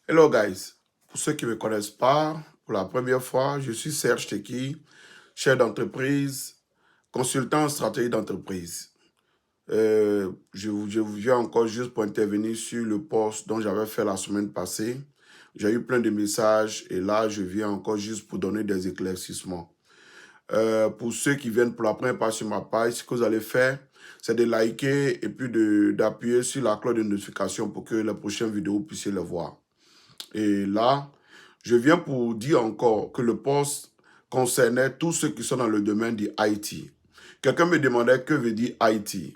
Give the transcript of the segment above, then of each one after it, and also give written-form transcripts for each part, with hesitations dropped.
Hello guys, pour ceux qui ne me connaissent pas, pour la première fois, je suis Serge Teki, chef d'entreprise, consultant en stratégie d'entreprise. Je viens encore juste pour intervenir sur le post dont j'avais fait la semaine passée. J'ai eu plein de messages et là, je viens encore juste pour donner des éclaircissements. Pour ceux qui viennent pour la première fois sur ma page, ce que vous allez faire, c'est de liker et puis d'appuyer sur la cloche de notification pour que les prochaines vidéos puissiez les voir. Et là, je viens pour dire encore que le poste concernait tous ceux qui sont dans le domaine du IT. Quelqu'un me demandait que veut dire IT.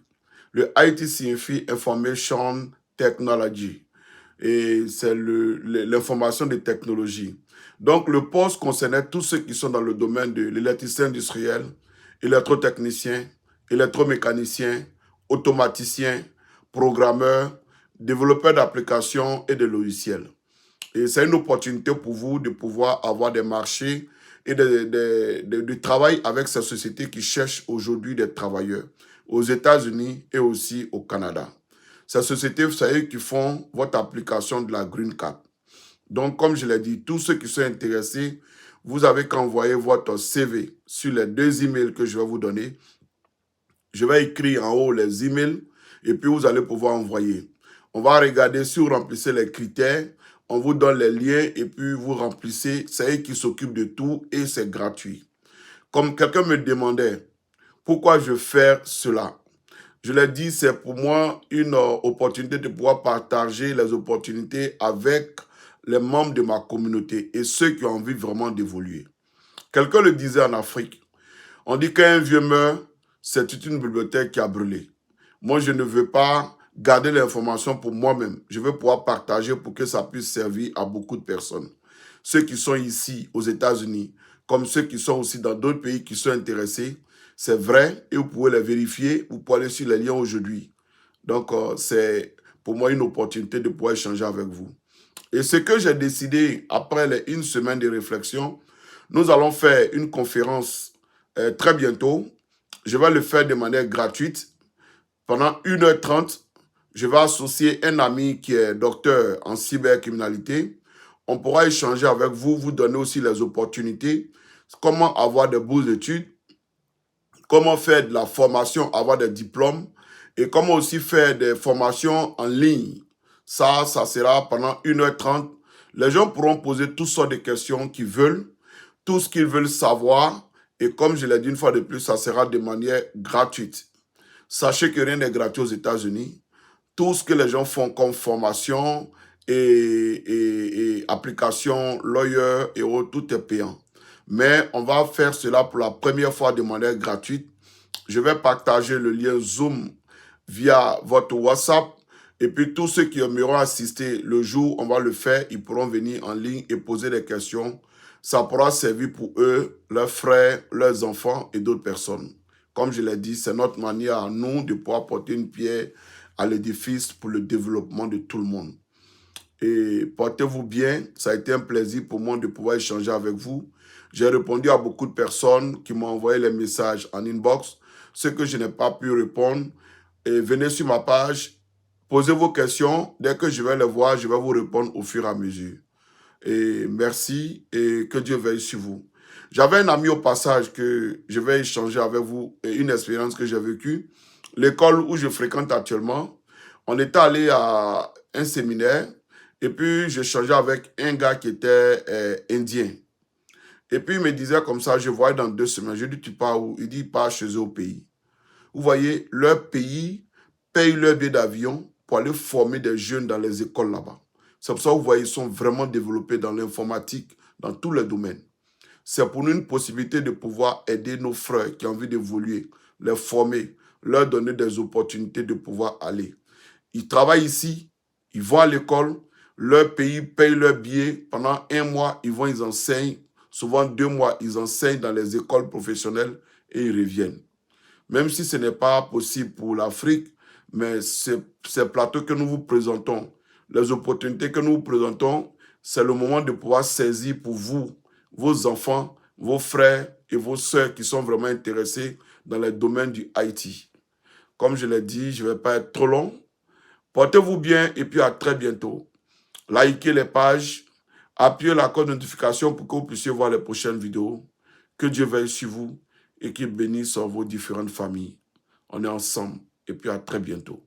Le IT signifie Information Technology et c'est l'information des technologies. Donc, le poste concernait tous ceux qui sont dans le domaine de l'électricité industrielle, électrotechnicien, électromécanicien, automaticien, programmeur, développeur d'applications et de logiciels. Et c'est une opportunité pour vous de pouvoir avoir des marchés et de travail avec ces sociétés qui cherchent aujourd'hui des travailleurs aux États-Unis et aussi au Canada. Ces sociétés, vous savez, qui font votre application de la Green Card. Donc, comme je l'ai dit, tous ceux qui sont intéressés, vous avez qu'à envoyer votre CV sur les 2 emails que je vais vous donner. Je vais écrire en haut les emails et puis vous allez pouvoir envoyer. On va regarder si vous remplissez les critères. On vous donne les liens et puis vous remplissez. C'est eux qui s'occupent de tout et c'est gratuit. Comme quelqu'un me demandait pourquoi je fais cela. Je l'ai dit, c'est pour moi une opportunité de pouvoir partager les opportunités avec les membres de ma communauté et ceux qui ont envie vraiment d'évoluer. Quelqu'un le disait en Afrique. On dit qu'un vieux meurt, c'est toute une bibliothèque qui a brûlé. Moi, je ne veux pas garder l'information pour moi-même. Je veux pouvoir partager pour que ça puisse servir à beaucoup de personnes. Ceux qui sont ici aux États-Unis, comme ceux qui sont aussi dans d'autres pays qui sont intéressés, c'est vrai et vous pouvez les vérifier. Vous pouvez aller sur les liens aujourd'hui. Donc, c'est pour moi une opportunité de pouvoir échanger avec vous. Et ce que j'ai décidé, après une semaine de réflexion, nous allons faire une conférence très bientôt. Je vais le faire de manière gratuite. Pendant 1h30, je vais associer un ami qui est docteur en cybercriminalité. On pourra échanger avec vous, vous donner aussi les opportunités, comment avoir des bourses d'études, comment faire de la formation, avoir des diplômes et comment aussi faire des formations en ligne. Ça sera pendant 1h30. Les gens pourront poser toutes sortes de questions qu'ils veulent, tout ce qu'ils veulent savoir. Et comme je l'ai dit une fois de plus, ça sera de manière gratuite. Sachez que rien n'est gratuit aux États-Unis. Tout ce que les gens font comme formation et application, lawyer et autres, tout est payant. Mais on va faire cela pour la première fois de manière gratuite. Je vais partager le lien Zoom via votre WhatsApp. Et puis tous ceux qui aimeront assister le jour, on va le faire. Ils pourront venir en ligne et poser des questions. Ça pourra servir pour eux, leurs frères, leurs enfants et d'autres personnes. Comme je l'ai dit, c'est notre manière à nous de pouvoir porter une pierre à l'édifice pour le développement de tout le monde. Et portez-vous bien. Ça a été un plaisir pour moi de pouvoir échanger avec vous. J'ai répondu à beaucoup de personnes qui m'ont envoyé les messages en inbox. Ce que je n'ai pas pu répondre, et venez sur ma page, posez vos questions. Dès que je vais les voir, je vais vous répondre au fur et à mesure. Et merci et que Dieu veille sur vous. J'avais un ami au passage que je vais échanger avec vous et une expérience que j'ai vécue. L'école où je fréquente actuellement, on était allé à un séminaire et puis j'échangeais avec un gars qui était indien. Et puis il me disait comme ça, je voyais dans 2 semaines. Je dis, tu pars où? Il dit, il part chez eux au pays. Vous voyez, leur pays paye leur billet d'avion pour aller former des jeunes dans les écoles là-bas. C'est pour ça que vous voyez, ils sont vraiment développés dans l'informatique, dans tous les domaines. C'est pour nous une possibilité de pouvoir aider nos frères qui ont envie d'évoluer, les former, leur donner des opportunités de pouvoir aller. Ils travaillent ici, ils vont à l'école, leur pays paye leur billet. Pendant 1 mois, ils vont, ils enseignent. Souvent 2 mois, ils enseignent dans les écoles professionnelles et ils reviennent. Même si ce n'est pas possible pour l'Afrique, mais ces plateaux que nous vous présentons, les opportunités que nous vous présentons, c'est le moment de pouvoir saisir pour vous, vos enfants, vos frères et vos sœurs qui sont vraiment intéressés dans les domaines du IT. Comme je l'ai dit, je ne vais pas être trop long. Portez-vous bien et puis à très bientôt. likez les pages, appuyez la cloche de notification pour que vous puissiez voir les prochaines vidéos. Que Dieu veille sur vous et qu'il bénisse vos différentes familles. On est ensemble et puis à très bientôt.